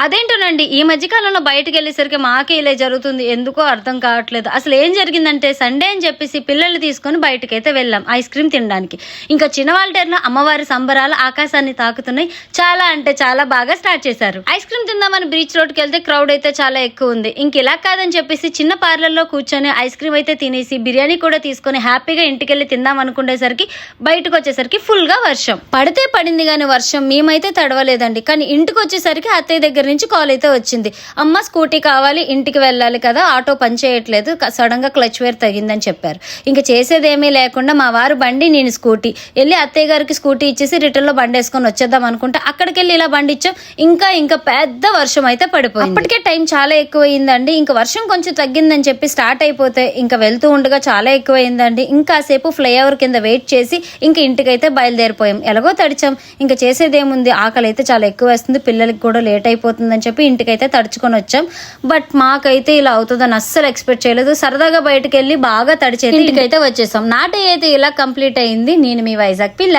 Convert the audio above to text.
అదేంటోనండి ఈ మధ్య కాలంలో బయటకు వెళ్ళేసరికి మాకే ఇలా జరుగుతుంది, ఎందుకో అర్థం కావట్లేదు. అసలు ఏం జరిగిందంటే సండే అని చెప్పేసి పిల్లలు తీసుకొని బయటకైతే వెళ్ళాం ఐస్ క్రీమ్ తినడానికి. ఇంకా చిన్నవాళ్ళలో అమ్మవారి సంబరాలు ఆకాశాన్ని తాకుతున్నాయి. చాలా అంటే చాలా బాగా స్టార్ట్ చేశారు. ఐస్ క్రీమ్ తిందామని బీచ్ రోడ్కి వెళ్తే క్రౌడ్ అయితే చాలా ఎక్కువ ఉంది. ఇంక ఇలా కాదని చెప్పేసి చిన్న పార్లర్లో కూర్చొని ఐస్ క్రీమ్ అయితే తినేసి బిర్యానీ కూడా తీసుకొని హ్యాపీగా ఇంటికి వెళ్ళి తిందాం అనుకునేసరికి బయటకు వచ్చేసరికి ఫుల్ గా వర్షం పడితే పడింది కానీ వర్షం మేమైతే తడవలేదండి. కానీ ఇంటికి వచ్చేసరికి అత్తయ్య దగ్గర నుంచి కాల్ అయితే వచ్చింది. అమ్మ స్కూటీ కావాలి, ఇంటికి వెళ్ళాలి కదా, ఆటో పని చేయట్లేదు, సడన్ గా క్లచ్ వేర్ తగిందని చెప్పారు. ఇంకా చేసేదేమీ లేకుండా మా వారు బండి, నేను స్కూటీ వెళ్ళి అత్తయ్య గారికి స్కూటీ ఇచ్చేసి రిటర్న్ లో బండి వేసుకొని వచ్చేద్దాం అనుకుంటే అక్కడికి వెళ్ళి ఇలా బండి ఇచ్చాం. ఇంకా పెద్ద వర్షం అయితే పడిపోయింది. అప్పటికే టైం చాలా ఎక్కువైందండి. ఇంకా వర్షం కొంచెం తగ్గిందని చెప్పి స్టార్ట్ అయిపోతే ఇంకా వెళ్తూ ఉండగా చాలా ఎక్కువైందండి. ఇంకాసేపు ఫ్లైఓవర్ కింద వెయిట్ చేసి ఇంకా ఇంటికైతే బయలుదేరిపోయాం. ఎలాగో తడిచాం, ఇంకా చేసేదేముంది, ఆకలి అయితే చాలా ఎక్కువ వేస్తుంది, పిల్లలకి కూడా లేట్ అయిపోతుందని చెప్పి ఇంటికైతే తడుచుకొని వచ్చాం. బట్ మాకైతే ఇలా అవుతుందని అస్సలు ఎక్స్పెక్ట్ చేయలేదు. సరదాగా బయటకు వెళ్ళి బాగా తడిచేది ఇంటికైతే వచ్చేసాం. నా డే అయితే ఇలా కంప్లీట్ అయింది. నేను మీ వైజాగ్ పిల్ల.